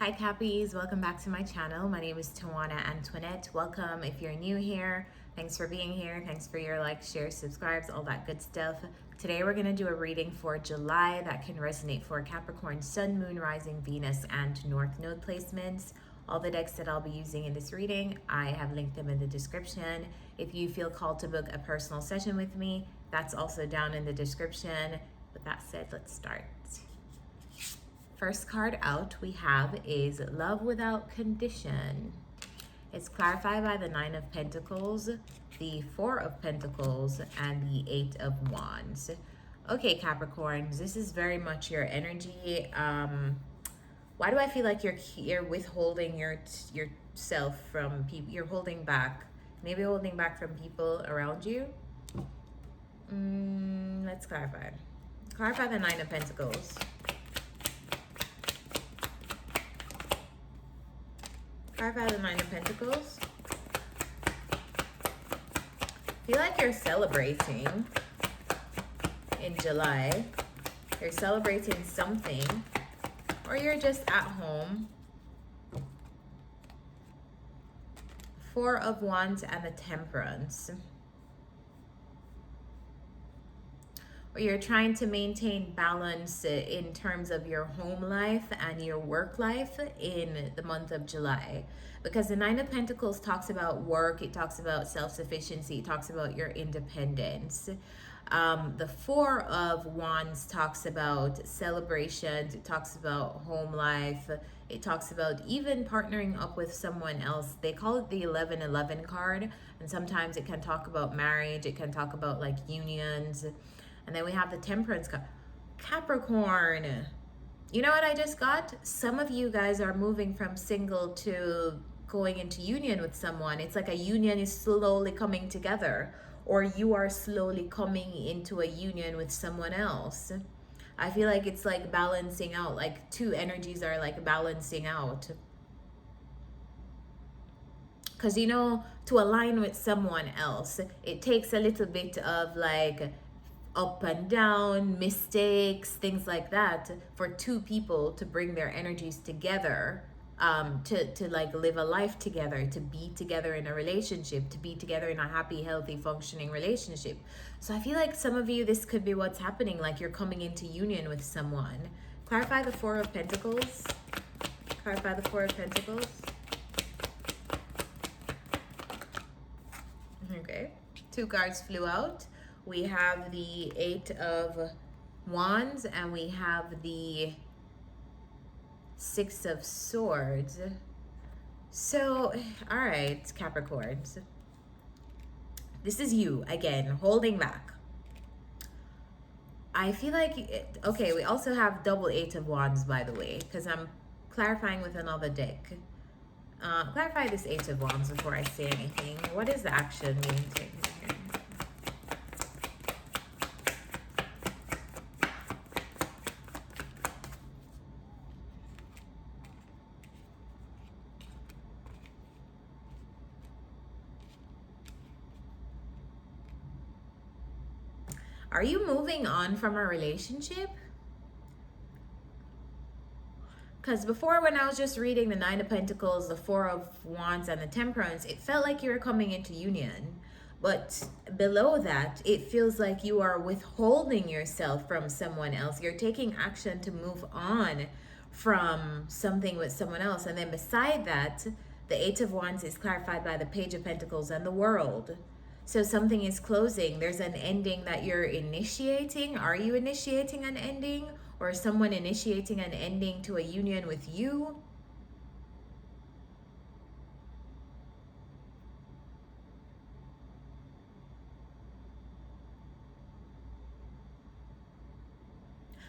Hi Cappies, welcome back to my channel. My name is Tawana Antoinette. Welcome if you're new here. Thanks for being here. Thanks for your likes, shares, subscribes, all that good stuff. Today we're going to do a reading for July that can resonate for Capricorn, Sun, Moon, Rising, Venus, and North Node placements. All the decks that I'll be using in this reading, I have linked them in the description. If you feel called to book a personal session with me, that's also down in the description. With that said, let's start. First card out we have is Love Without Condition. It's clarified by the Nine of Pentacles, the Four of Pentacles, and the Eight of Wands. Okay, Capricorns, this is very much your energy. Why do I feel like you're withholding yourself from people? You're holding back, maybe holding back from people around you. Let's clarify. Clarify the Nine of Pentacles. Clarify the Nine of Pentacles. I feel like you're celebrating in July. You're celebrating something. Or you're just at home. Four of Wands and the Temperance. Or you're trying to maintain balance in terms of your home life and your work life in the month of July. Because the Nine of Pentacles talks about work, it talks about self-sufficiency, it talks about your independence. The Four of Wands talks about celebrations, it talks about home life, it talks about even partnering up with someone else. They call it the 11-11 card, and sometimes it can talk about marriage, it can talk about like unions. And then we have the Temperance card. Capricorn, you know what I just got? Some of you guys are moving from single to going into union with someone. It's like a union is slowly coming together, or you are slowly coming into a union with someone else. I feel like it's like balancing out, like two energies are like balancing out. Because, you know, to align with someone else, it takes a little bit of like up and down, mistakes, things like that, for two people to bring their energies together, to like live a life together, to be together in a relationship, to be together in a happy, healthy, functioning relationship. So I feel like some of you, this could be what's happening, like you're coming into union with someone. Clarify the Four of Pentacles. Clarify the Four of Pentacles. Okay, two cards flew out. We have the Eight of Wands and we have the Six of Swords. So, all right, Capricorns. This is you, again, holding back. I feel like, okay, we also have double Eight of Wands, by the way, because I'm clarifying with another deck. Clarify this Eight of Wands before I say anything. What is the action being taken here? Are you moving on from a relationship? Because before, when I was just reading the Nine of Pentacles, the Four of Wands, and the Temperance, it felt like you were coming into union. But below that, it feels like you are withholding yourself from someone else. You're taking action to move on from something with someone else. And then beside that, the Eight of Wands is clarified by the Page of Pentacles and the World. So something is closing. There's an ending that you're initiating. Are you initiating an ending? Or is someone initiating an ending to a union with you?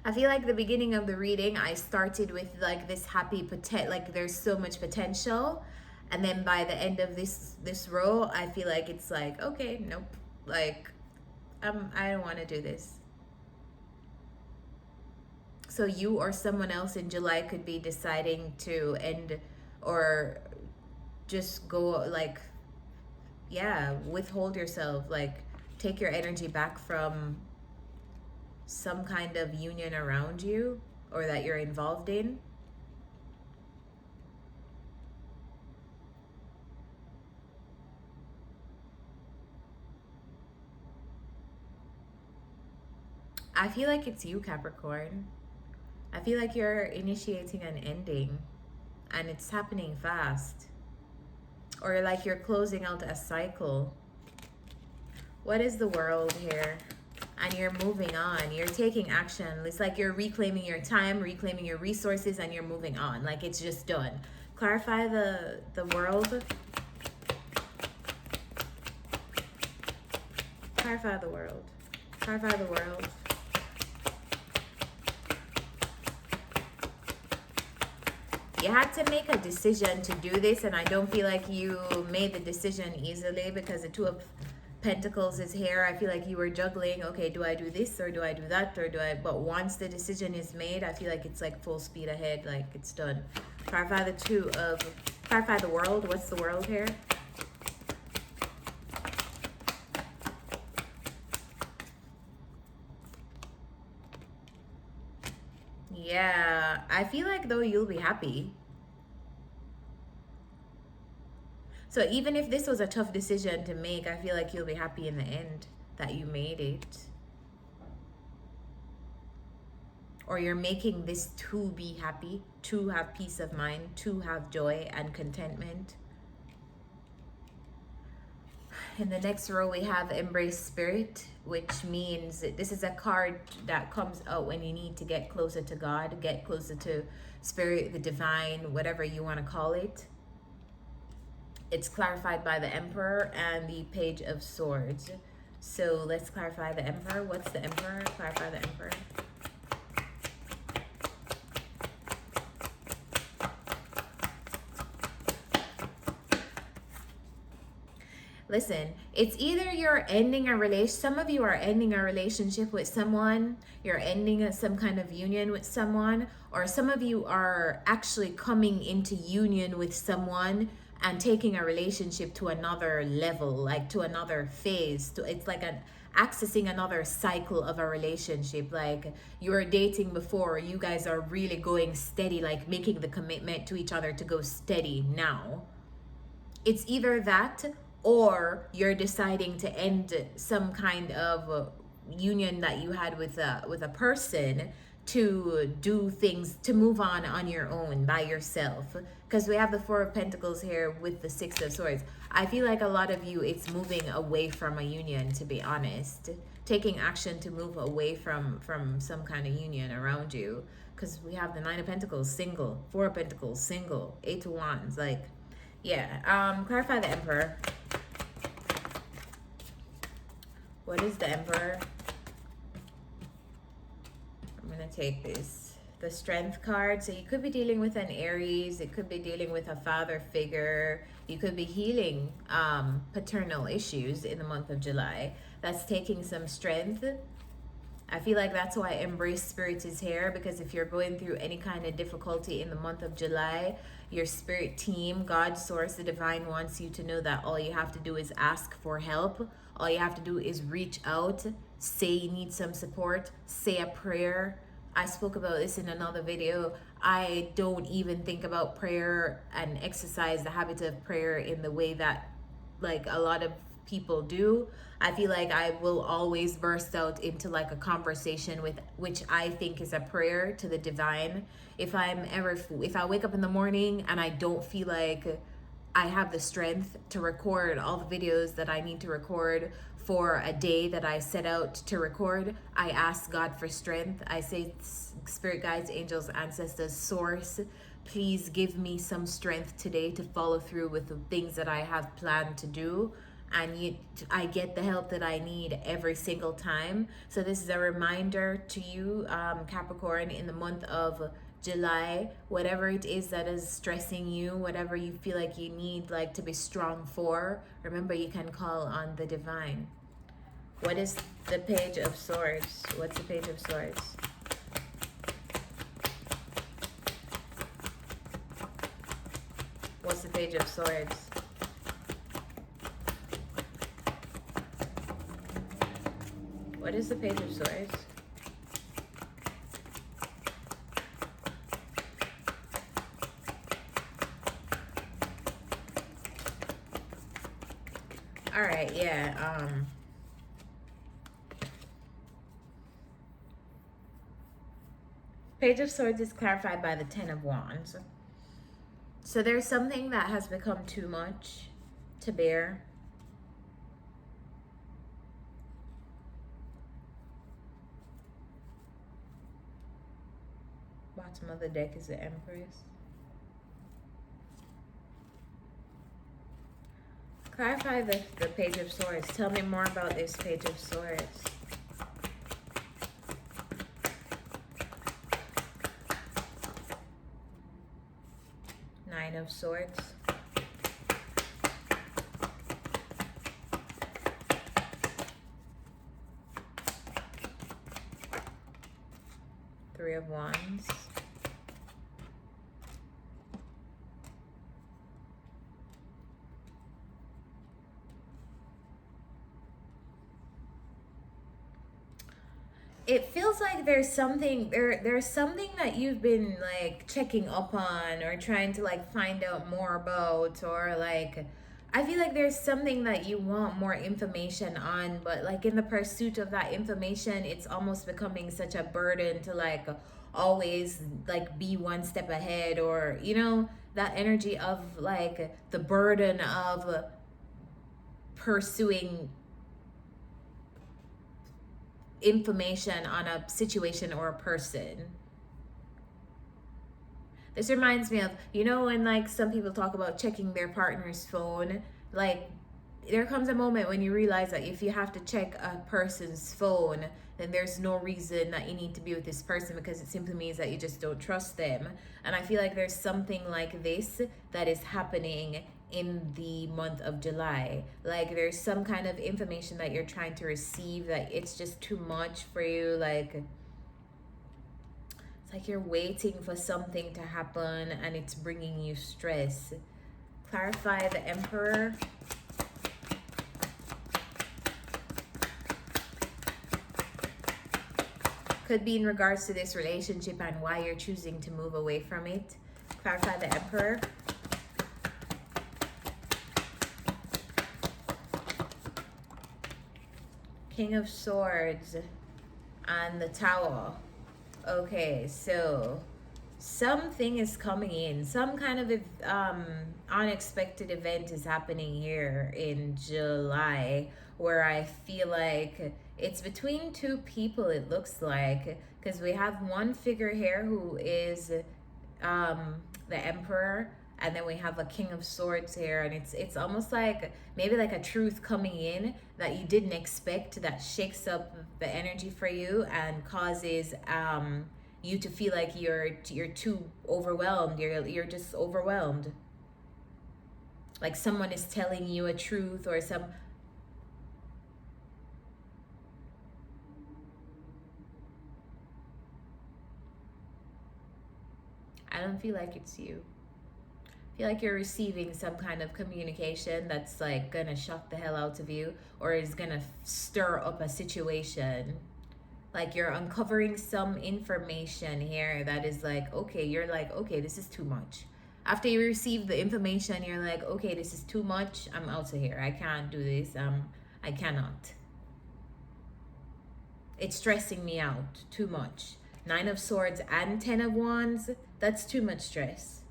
I feel like the beginning of the reading, I started with like this happy potential, like there's so much potential. And then by the end of this row, I feel like it's like, okay, nope. Like, I don't want to do this. So you or someone else in July could be deciding to end or just go like, yeah, withhold yourself, like take your energy back from some kind of union around you or that you're involved in. I feel like it's you, Capricorn. I feel like you're initiating an ending and it's happening fast. Or like you're closing out a cycle. What is the world here? And you're moving on. You're taking action. It's like you're reclaiming your time, reclaiming your resources, and you're moving on. Like it's just done. Clarify the world. Clarify the world. Clarify the world. You had to make a decision to do this, and I don't feel like you made the decision easily because the Two of Pentacles is here. I feel like you were juggling, okay, do I do this or do I do that or do I, but once the decision is made, I feel like it's like full speed ahead, like it's done. Clarify clarify the world. What's the world here? Yeah, I feel like though you'll be happy. So even if this was a tough decision to make, I feel like you'll be happy in the end that you made it. Or you're making this to be happy, to have peace of mind, to have joy and contentment. In the next row, we have Embrace Spirit, which means this is a card that comes out when you need to get closer to God, get closer to Spirit, the divine, whatever you want to call it. It's clarified by the Emperor and the Page of Swords. So let's clarify the Emperor. What's the Emperor? Clarify the Emperor. Listen, it's either you're ending a relation. Some of you are ending a relationship with someone. You're ending some kind of union with someone. Or some of you are actually coming into union with someone and taking a relationship to another level, like to another phase. It's like accessing another cycle of a relationship. Like you were dating before, you guys are really going steady, like making the commitment to each other to go steady now. It's either that or you're deciding to end some kind of union that you had with a person to do things, to move on your own by yourself, because we have the Four of Pentacles here with the Six of Swords. I feel like a lot of you, it's moving away from a union, to be honest, taking action to move away from some kind of union around you, because we have the Nine of Pentacles single, Four of Pentacles single, Eight of Wands, like yeah. Clarify the Emperor. What is the Emperor? I'm gonna take this, the Strength card. So you could be dealing with an Aries. It could be dealing with a father figure. You could be healing paternal issues in the month of July. That's taking some strength. I feel like that's why Embrace Spirit is here, because if you're going through any kind of difficulty in the month of July, your spirit team, God, Source, the Divine wants you to know that all you have to do is ask for help. All you have to do is reach out, say you need some support, say a prayer. I spoke about this in another video. I don't even think about prayer and exercise the habit of prayer in the way that like a lot of people do. I feel like I will always burst out into like a conversation with, which I think is a prayer to the divine. If I wake up in the morning and I don't feel like I have the strength to record all the videos that I need to record for a day that I set out to record, I ask God for strength. I say, Spirit guides, angels, ancestors, Source, please give me some strength today to follow through with the things that I have planned to do. And I get the help that I need every single time. So this is a reminder to you, Capricorn, in the month of July, whatever it is that is stressing you, whatever you feel like you need like to be strong for, remember you can call on the divine. What is the Page of Swords? What's the Page of Swords? What's the Page of Swords? What is the Page of Swords? All right, yeah. Page of Swords is clarified by the Ten of Wands. So there's something that has become too much to bear. Bottom of the deck is the Empress. Clarify the Page of Swords. Tell me more about this Page of Swords. Nine of Swords. Three of Wands. It feels like there's something there's something that you've been like checking up on or trying to like find out more about, or like I feel like there's something that you want more information on, but like in the pursuit of that information, it's almost becoming such a burden to like always like be one step ahead, or you know, that energy of like the burden of pursuing information on a situation or a person. This reminds me of, you know, when like some people talk about checking their partner's phone, like there comes a moment when you realize that if you have to check a person's phone, then there's no reason that you need to be with this person, because it simply means that you just don't trust them. And I feel like there's something like this that is happening in the month of July. Like there's some kind of information that you're trying to receive that it's just too much for you. Like it's like you're waiting for something to happen and it's bringing you stress. Clarify the Emperor. Could be in regards to this relationship and why you're choosing to move away from it. Clarify the Emperor. King of Swords and the Tower. Okay, so something is coming in. Some kind of unexpected event is happening here in July, where I feel like it's between two people, it looks like, because we have one figure here who is the Emperor, and then we have a King of Swords here, and it's almost like maybe like a truth coming in that you didn't expect, that shakes up the energy for you and causes you to feel like you're too overwhelmed. You're just overwhelmed. Like someone is telling you a truth, or some I don't feel like it's you. I feel like you're receiving some kind of communication that's like gonna shock the hell out of you, or is gonna stir up a situation. Like you're uncovering some information here that is like, okay, you're like, okay, this is too much. After you receive the information, you're like, okay, this is too much. I'm out of here. I can't do this. I cannot. It's stressing me out too much. Nine of Swords and Ten of Wands. That's too much stress.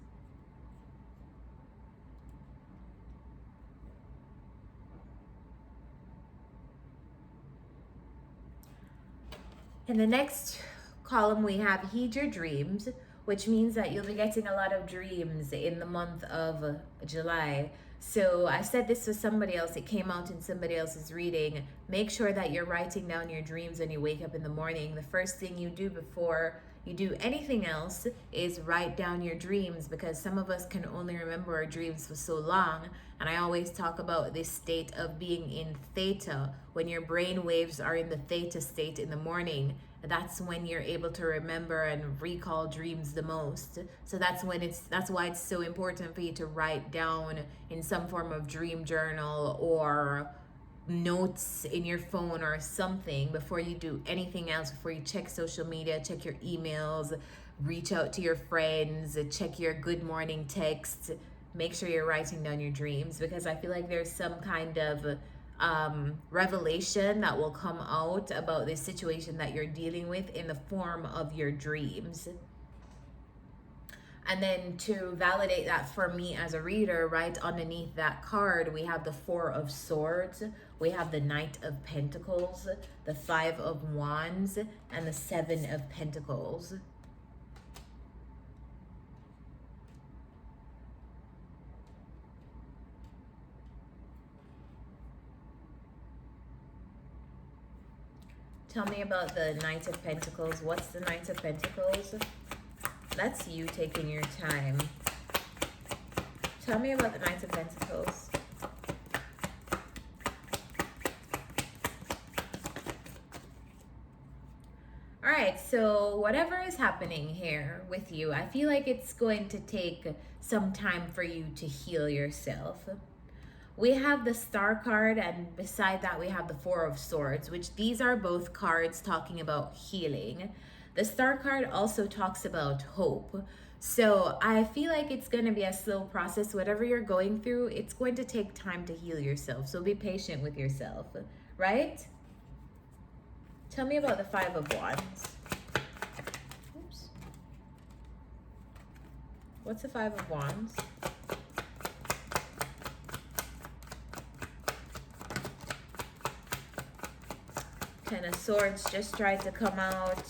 In the next column, we have Heed Your Dreams, which means that you'll be getting a lot of dreams in the month of July. So I said this to somebody else, it came out in somebody else's reading. Make sure that you're writing down your dreams when you wake up in the morning. The first thing you do before you do anything else is write down your dreams, because some of us can only remember our dreams for so long. And I always talk about this state of being in theta. When your brain waves are in the theta state in the morning, that's when you're able to remember and recall dreams the most. So that's why it's so important for you to write down in some form of dream journal or notes in your phone or something before you do anything else, before you check social media, check your emails, reach out to your friends, check your good morning texts. Make sure you're writing down your dreams, because I feel like there's some kind of revelation that will come out about this situation that you're dealing with in the form of your dreams. And then to validate that for me as a reader, right underneath that card, we have the Four of Swords, we have the Knight of Pentacles, the Five of Wands, and the Seven of Pentacles. Tell me about the Knight of Pentacles. What's the Knight of Pentacles? That's you taking your time. Tell me about the Knight of Pentacles. All right, so whatever is happening here with you, I feel like it's going to take some time for you to heal yourself. We have the Star card, and beside that we have the Four of Swords, which these are both cards talking about healing. The Star card also talks about hope. So I feel like it's going to be a slow process. Whatever you're going through, it's going to take time to heal yourself. So be patient with yourself, right? Tell me about the Five of Wands. Oops. What's the Five of Wands? Ten of Swords just tried to come out.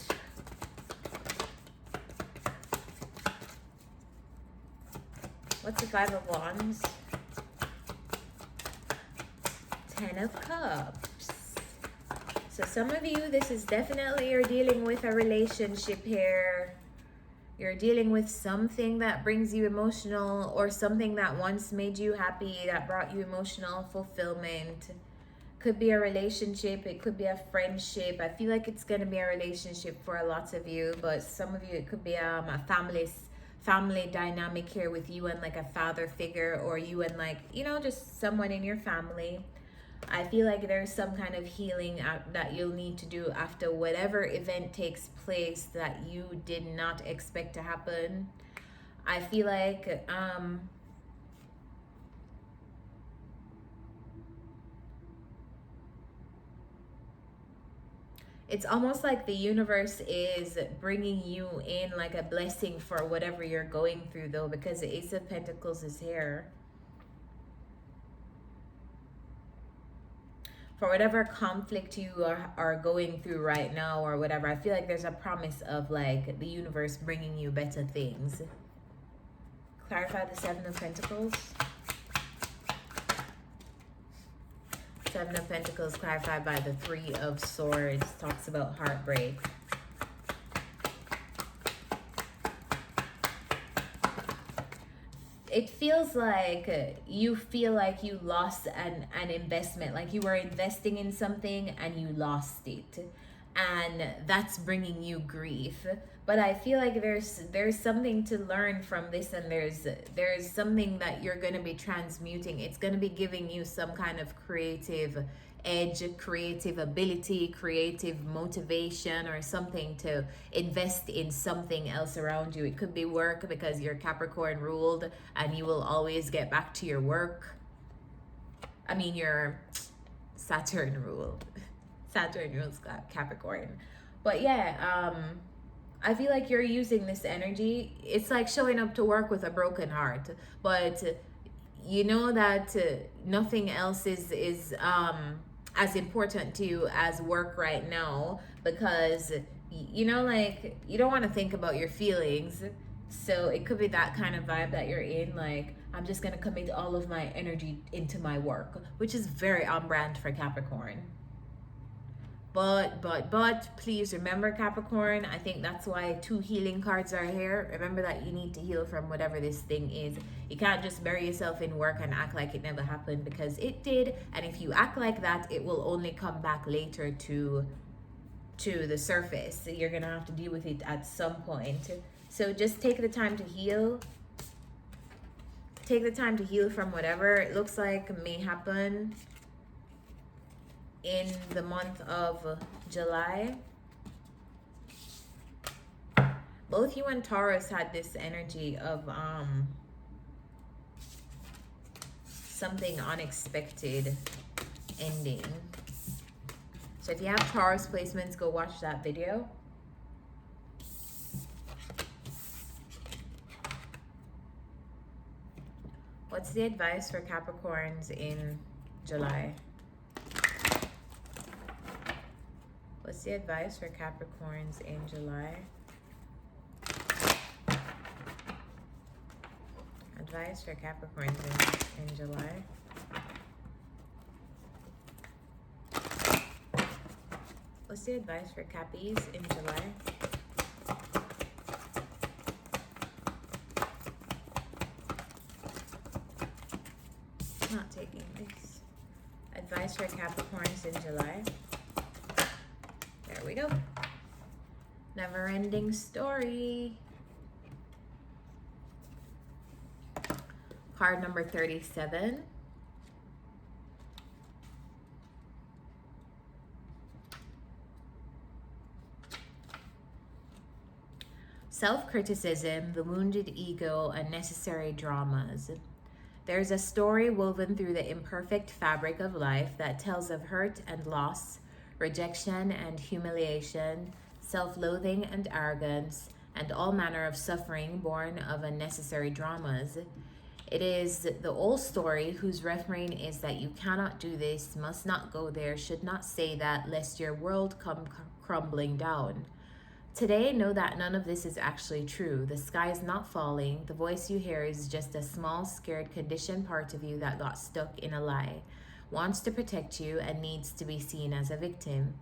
What's the Five of Wands? Ten of Cups. So some of you, this is definitely, you're dealing with a relationship here. You're dealing with something that brings you emotional, or something that once made you happy, that brought you emotional fulfillment. Could be a relationship, it could be a friendship. I feel like it's going to be a relationship for a lot of you, but some of you, it could be a family dynamic here with you and like a father figure, or you and like, you know, just someone in your family. I feel like there's some kind of healing that you'll need to do after whatever event takes place that you did not expect to happen. I feel like it's almost like the universe is bringing you in like a blessing for whatever you're going through, though, because the Ace of Pentacles is here. For whatever conflict you are going through right now or whatever, I feel like there's a promise of like the universe bringing you better things. Clarify the Seven of Pentacles. Seven of Pentacles clarified by the Three of Swords. Talks about heartbreak. It feels like you feel like you lost an investment, like you were investing in something and you lost it, and that's bringing you grief. But I feel like there's something to learn from this, and there's something that you're going to be transmuting. It's going to be giving you some kind of creative edge, creative ability, creative motivation, or something to invest in something else around you. It could be work, because you're Capricorn ruled and you will always get back to your work. I mean, you're Saturn ruled. Saturn rules Capricorn. But yeah, I feel like you're using this energy. It's like showing up to work with a broken heart, but you know that nothing else is as important to you as work right now, because you know, like, you don't want to think about your feelings. So it could be that kind of vibe that you're in, like, I'm just gonna commit all of my energy into my work, which is very on brand for Capricorn. But please remember, Capricorn, I think that's why two healing cards are here. Remember that you need to heal from whatever this thing is. You can't just bury yourself in work and act like it never happened, because it did. And if you act like that, it will only come back later to the surface. You're gonna have to deal with it at some point. So just take the time to heal. Take the time to heal from whatever it looks like may happen in the month of July. Both you and Taurus had this energy of something unexpected ending. So if you have Taurus placements, go watch that video. What's the advice for Capricorns in July? What's the advice for Capricorns in July? Advice for Capricorns in July. What's the advice for Cappies in July? Not taking this. Advice for Capricorns in July. There we go. Never ending story. Card number 37. Self-criticism, the wounded ego, unnecessary dramas. There's a story woven through the imperfect fabric of life that tells of hurt and loss, rejection and humiliation, self-loathing and arrogance, and all manner of suffering born of unnecessary dramas. It is the old story whose refrain is that you cannot do this, must not go there, should not say that, lest your world come crumbling down. Today, know that none of this is actually true. The sky is not falling. The voice you hear is just a small, scared, conditioned part of you that got stuck in a lie, wants to protect you, and needs to be seen as a victim.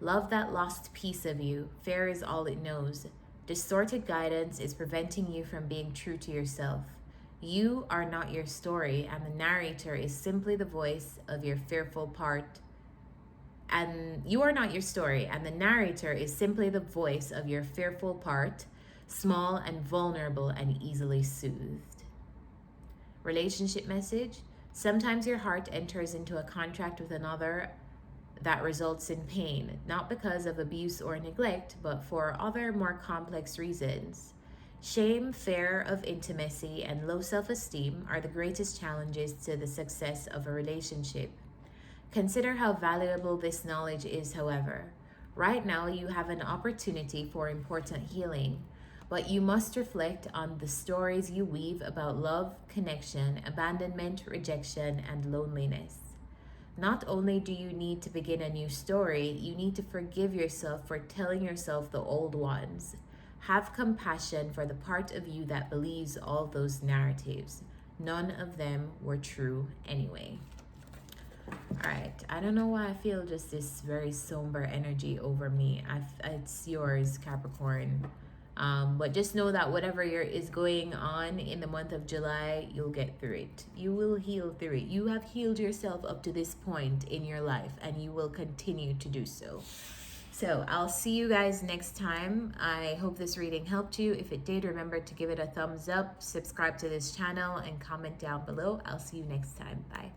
Love that lost piece of you. Fear is all it knows. Distorted guidance is preventing you from being true to yourself. You are not your story, and the narrator is simply the voice of your fearful part. And you are not your story, and the narrator is simply the voice of your fearful part, small and vulnerable and easily soothed. Relationship message. Sometimes your heart enters into a contract with another that results in pain, not because of abuse or neglect, but for other more complex reasons. Shame, fear of intimacy, and low self-esteem are the greatest challenges to the success of a relationship. Consider how valuable this knowledge is, however. Right now, you have an opportunity for important healing, but you must reflect on the stories you weave about love, connection, abandonment, rejection, and loneliness. Not only do you need to begin a new story, you need to forgive yourself for telling yourself the old ones. Have compassion for the part of you that believes all those narratives. None of them were true anyway. All right, I don't know why I feel just this very somber energy over me. It's yours, Capricorn. But just know that whatever is going on in the month of July, you'll get through it. You will heal through it. You have healed yourself up to this point in your life, and you will continue to do so. So I'll see you guys next time. I hope this reading helped you. If it did, remember to give it a thumbs up, subscribe to this channel, and comment down below. I'll see you next time. Bye.